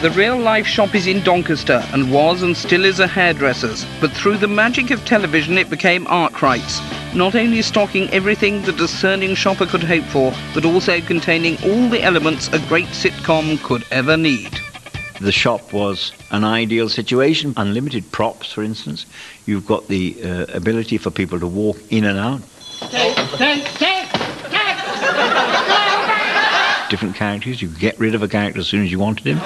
The real-life shop is in Doncaster and was and still is a hairdresser's, but through the magic of television it became Arkwright's, not only stocking everything the discerning shopper could hope for, but also containing all the elements a great sitcom could ever need. The shop was an ideal situation. Unlimited props, for instance. You've got the ability for people to walk in and out. Different characters. You get rid of a character as soon as you wanted him.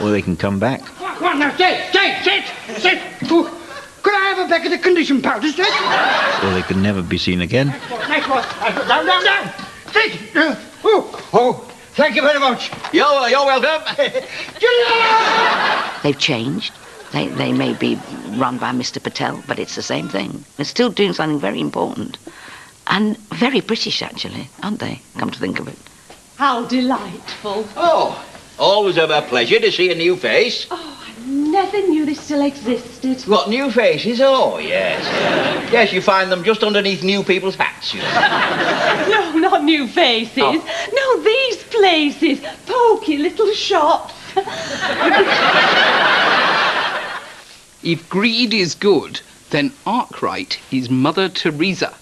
Or they can come back. Come on now, sit. Could I have a packet of condition powder, sit? Or they can never be seen again. Down. Sit. Oh, thank you very much. You're welcome. They've changed. They may be run by Mr. Patel, but it's the same thing. They're still doing something very important. And very British, actually, aren't they? Come to think of it. How delightful. Oh, always a pleasure to see a new face. Oh, I never knew this still existed. What, new faces? Oh, yes. Yes, you find them just underneath new people's hats, you know. No, not new faces. Oh. No, these places. Poky little shops. If greed is good, then Arkwright is Mother Teresa.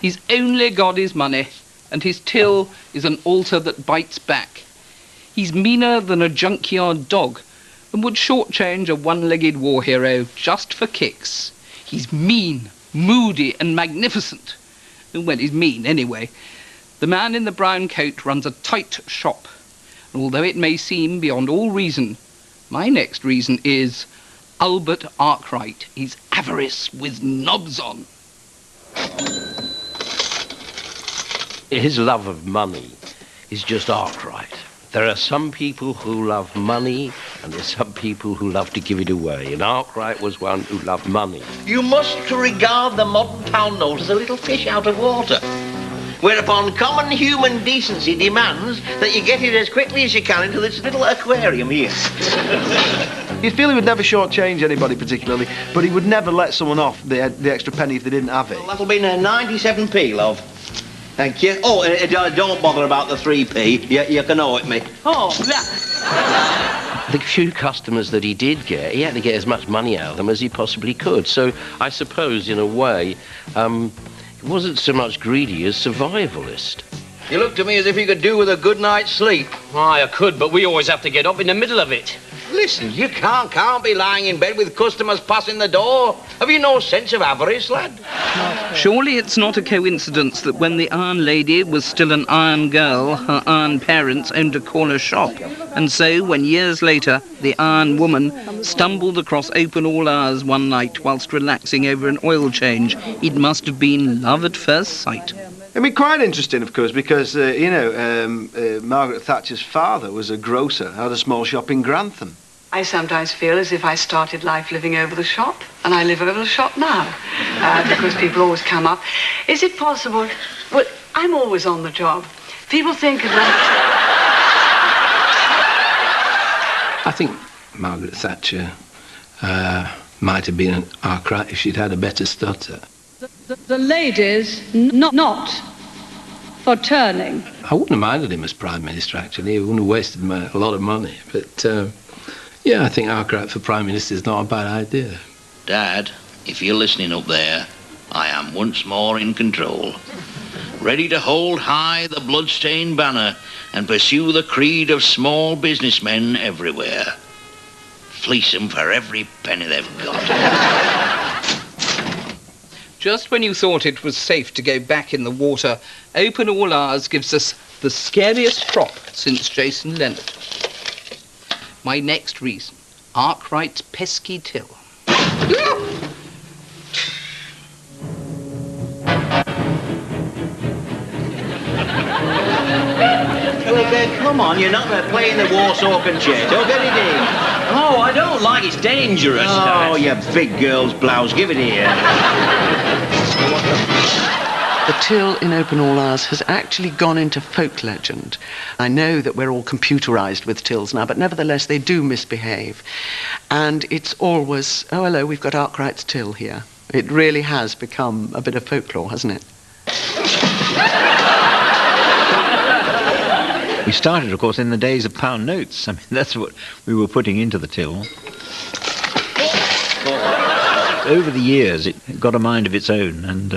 His only god is money, and his till is an altar that bites back. He's meaner than a junkyard dog, and would shortchange a one-legged war hero just for kicks. He's mean, moody, and magnificent. Well, he's mean anyway. The man in the brown coat runs a tight shop, and although it may seem beyond all reason, my next reason is Albert Arkwright is avarice with knobs on. His love of money is just Arkwright. There are some people who love money, and there's some people who love to give it away, and Arkwright was one who loved money. You must regard the modern pound note as a little fish out of water, whereupon common human decency demands that you get it as quickly as you can into this little aquarium here. You'd feel he would never shortchange anybody particularly, but he would never let someone off the extra penny if they didn't have it. Well, that'll be 97p, love. Thank you. Oh, don't bother about the 3p. You can owe it me. Oh, that. The few customers that he did get, he had to get as much money out of them as he possibly could. So I suppose, in a way, he wasn't so much greedy as survivalist. You look to me as if you could do with a good night's sleep. Aye, I could, but we always have to get up in the middle of it. Listen, you can't be lying in bed with customers passing the door. Have you no sense of avarice, lad? Surely it's not a coincidence that when the Iron Lady was still an iron girl, her iron parents owned a corner shop. And so, when years later, the Iron Woman stumbled across open all hours one night whilst relaxing over an oil change, it must have been love at first sight. I mean, quite interesting, of course, because, Margaret Thatcher's father was a grocer, had a small shop in Grantham. I sometimes feel as if I started life living over the shop, and I live over the shop now, because people always come up. Is it possible? Well, I'm always on the job. People think of that. I think Margaret Thatcher might have been an Arkwright if she'd had a better stutter. The ladies not for turning. I wouldn't have minded him as Prime Minister, actually. He wouldn't have wasted a lot of money. But, yeah, I think Arkwright for Prime Minister is not a bad idea. Dad, if you're listening up there, I am once more in control. Ready to hold high the bloodstained banner and pursue the creed of small businessmen everywhere. Fleece them for every penny they've got. Just when you thought it was safe to go back in the water, Open All Hours gives us the scariest prop since Jason Leonard. My next reason, Arkwright's pesky till. Come on, you're not playing the Warsaw Concerto. Get it in. Oh, I don't like it's dangerous. Oh, you big girl's blouse. Give it here. The till in Open All Hours has actually gone into folk legend. I know that we're all computerised with tills now, but nevertheless they do misbehave. And it's always, oh, hello, we've got Arkwright's till here. It really has become a bit of folklore, hasn't it? We started, of course, in the days of pound notes. I mean, that's what we were putting into the till. Over the years, it got a mind of its own and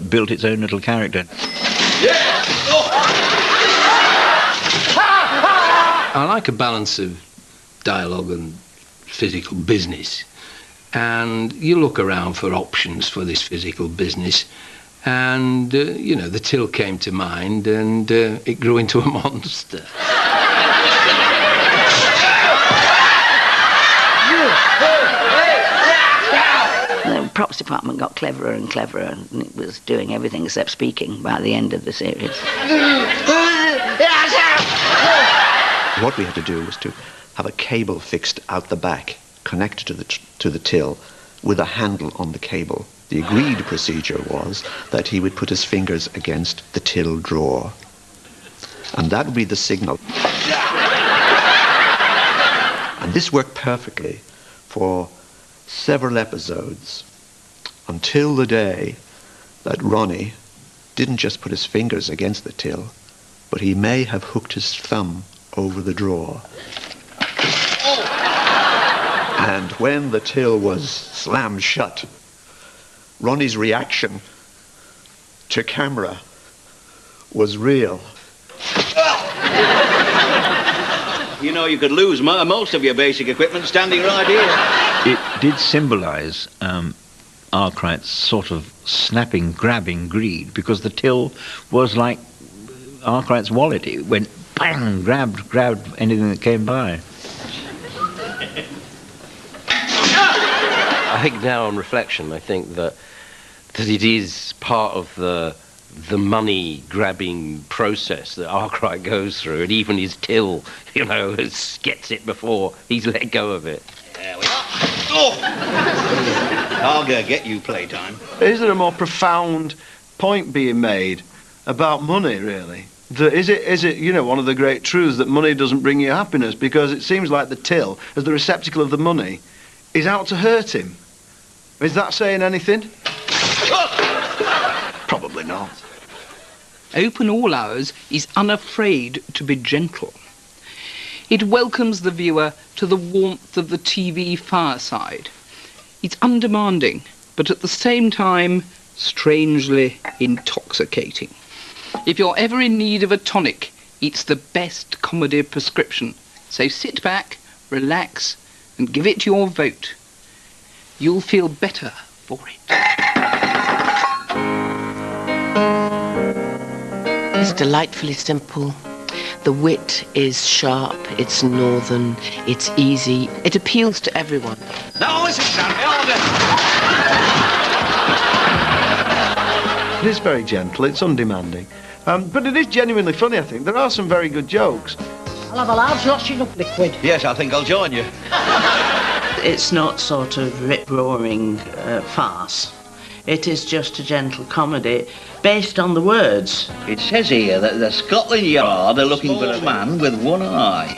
built its own little character. I like a balance of dialogue and physical business. And you look around for options for this physical business. And, you know, the till came to mind and it grew into a monster. The props department got cleverer and cleverer, and it was doing everything except speaking by the end of the series. What we had to do was to have a cable fixed out the back, connected to the till, with a handle on the cable. The agreed procedure was that he would put his fingers against the till drawer, and that would be the signal. And this worked perfectly for several episodes, until the day that Ronnie didn't just put his fingers against the till, but he may have hooked his thumb over the drawer. And when the till was slammed shut, Ronnie's reaction to camera was real. You know, you could lose most of your basic equipment standing right here. It did symbolise Arkwright's sort of snapping, grabbing greed, because the till was like Arkwright's wallet. It went bang, grabbed anything that came by. I think now on reflection, I think that it is part of the money-grabbing process that Arkwright goes through, and even his till, you know, gets it before he's let go of it. There we are. Oh! I'll go get you playtime. Is there a more profound point being made about money, really? Is it, you know, one of the great truths that money doesn't bring you happiness? Because it seems like the till, as the receptacle of the money, is out to hurt him. Is that saying anything? Probably not. Open All Hours is unafraid to be gentle. It welcomes the viewer to the warmth of the TV fireside. It's undemanding, but at the same time, strangely intoxicating. If you're ever in need of a tonic, it's the best comedy prescription. So sit back, relax, and give it your vote. You'll feel better for it. It's delightfully simple. The wit is sharp, it's northern, it's easy. It appeals to everyone. Now listen, Sammy, order! It is very gentle, it's undemanding. But it is genuinely funny, I think. There are some very good jokes. I'll have a large washing up liquid. Yes, I think I'll join you. It's not sort of rip-roaring farce. It is just a gentle comedy based on the words. It says here that the Scotland Yard are looking for a man with one eye.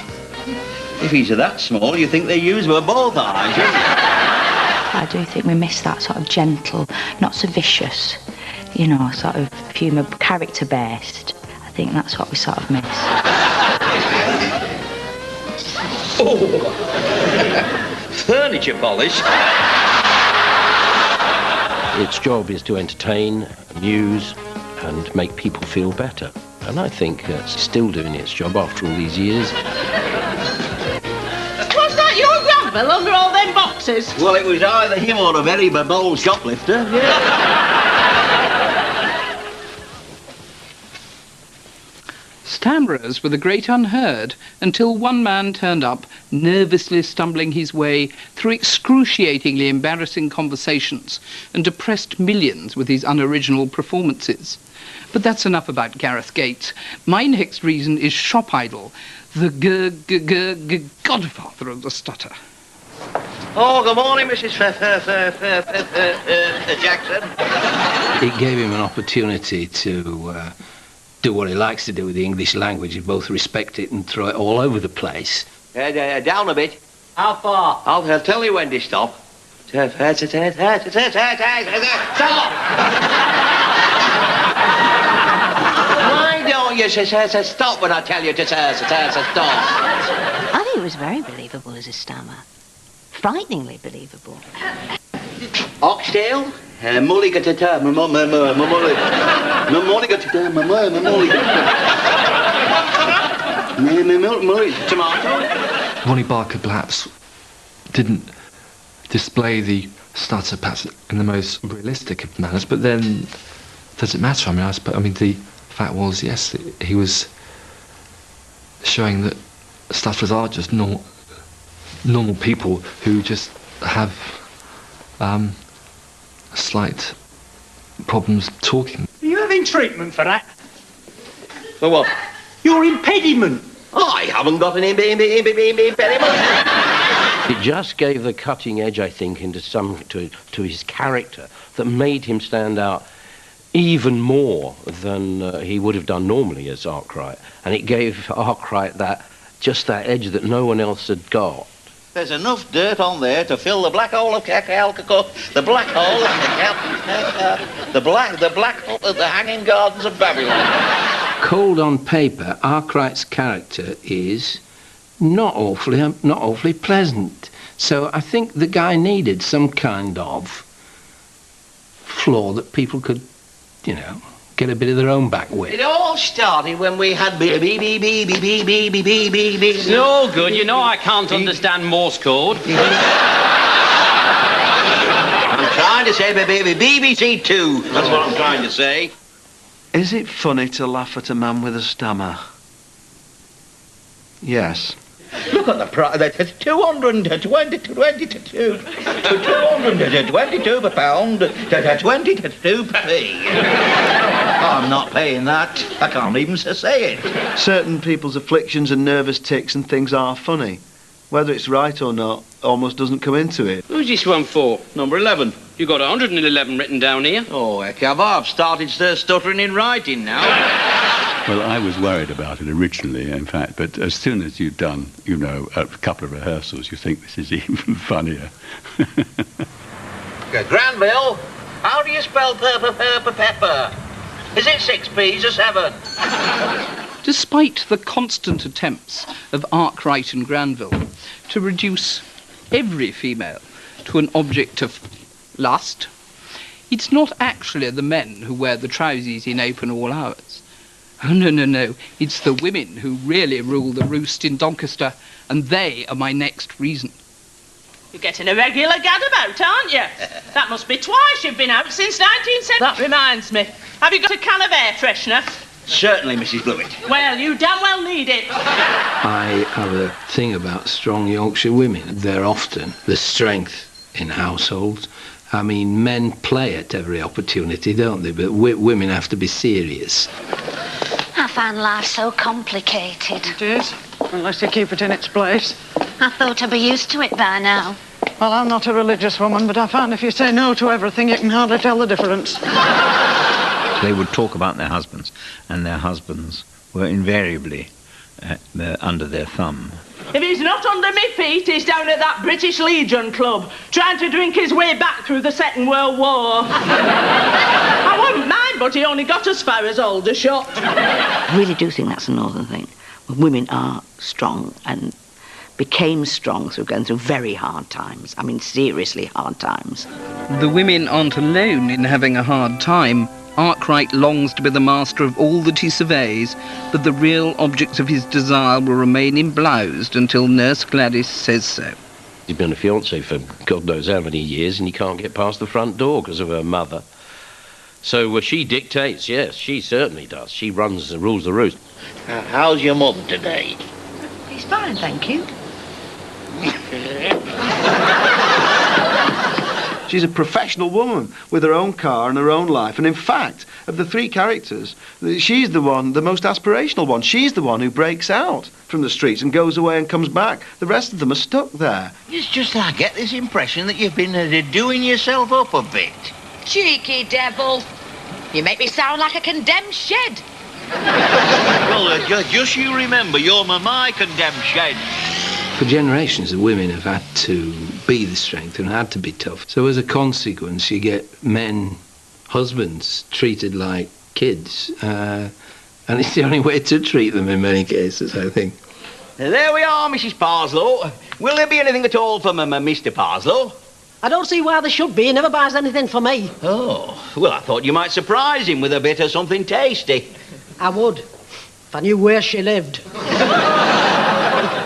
If he's that small, you think they use both eyes. I do think we miss that sort of gentle, not so vicious, you know, sort of humour, character-based. I think that's what we sort of miss. Oh! Furniture polish. Its job is to entertain, amuse, and make people feel better. And I think it's still doing its job after all these years. Was that your grandmother under all them boxes? Well, it was either him or a very bold shoplifter. Yeah. Stammerers were the great unheard until one man turned up, nervously stumbling his way through excruciatingly embarrassing conversations and depressed millions with his unoriginal performances. But that's enough about Gareth Gates. My next reason is Shop Idol, the godfather of the stutter. Oh, good morning, Mrs. Jackson. It gave him an opportunity to do what he likes to do with the English language, and both respect it and throw it all over the place. Down a bit. How far? I'll tell you when to stop. Why don't you stop when I tell you to stop? I think it was very believable as a stammer. Frighteningly believable. Oxtail? Mully got a tomato. Ronnie Barker perhaps didn't display the stutter perhaps in the most realistic of manners, but then does it matter? I mean, the fact was, yes, he was showing that stutterers are just normal people who just have slight problems talking. Are you having treatment for that? For what? Your impediment. I haven't got an impediment. It just gave the cutting edge, I think, to his character that made him stand out even more than he would have done normally as Arkwright. And it gave Arkwright that edge that no one else had got. There's enough dirt on there to fill the black hole of the black hole of the black hole of the Hanging Gardens of Babylon. Cold on paper, Arkwright's character is not awfully pleasant. So I think the guy needed some kind of flaw that people could, get a bit of their own back with. It all started when we had It's no good. I can't understand Morse code. I'm trying to say BBC 2. That's what I'm trying to say. Is it funny to laugh at a man with a stammer? Yes. Look at the price. That's 222 per pound, 22 per fee. I'm not paying that. I can't even say it. Certain people's afflictions and nervous tics and things are funny. Whether it's right or not almost doesn't come into it. Who's this one for? Number 11. You got 111 written down here. Oh, heck, have I? I've started stuttering in writing now. Well, I was worried about it originally, in fact, but as soon as you've done, a couple of rehearsals, you think this is even funnier. Granville, how do you spell pepper? Is it 6 P's or 7? Despite the constant attempts of Arkwright and Granville to reduce every female to an object of lust, it's not actually the men who wear the trousers in open all hours. Oh, no. It's the women who really rule the roost in Doncaster, and they are my next reason. You're getting a regular gadabout, aren't you? That must be twice you've been out since 1970. That reminds me. Have you got a can of air freshener? Certainly, Mrs. Blewett. Well, you damn well need it. I have a thing about strong Yorkshire women. They're often the strength in households. I mean, men play at every opportunity, don't they? But women have to be serious. I find life so complicated. It is, unless you keep it in its place. I thought I'd be used to it by now. Well, I'm not a religious woman, but I find if you say no to everything, you can hardly tell the difference. They would talk about their husbands, and their husbands were invariably under their thumb. If he's not under me feet, he's down at that British Legion Club, trying to drink his way back through the Second World War. I wouldn't mind, but he only got as far as Aldershot. I really do think that's a northern thing. Women are strong and became strong through going through very hard times. I mean, seriously hard times. The women aren't alone in having a hard time. Arkwright longs to be the master of all that he surveys, but the real objects of his desire will remain embloused until Nurse Gladys says so. He's been a fiancé for God knows how many years, and he can't get past the front door because of her mother. So she dictates, yes, she certainly does. She rules the roost. How's your mum today? He's fine, thank you. She's a professional woman with her own car and her own life. And in fact, of the three characters, she's the most aspirational one. She's the one who breaks out from the streets and goes away and comes back. The rest of them are stuck there. It's just I get this impression that you've been doing yourself up a bit. Cheeky devil. You make me sound like a condemned shed. Well, just you remember, you're my condemned shed. For generations, the women have had to be the strength and had to be tough. So as a consequence, you get men, husbands, treated like kids. And it's the only way to treat them in many cases, I think. There we are, Mrs. Parslow. Will there be anything at all for Mr. Parslow? I don't see why there should be. He never buys anything for me. Oh, well, I thought you might surprise him with a bit of something tasty. I would, if I knew where she lived.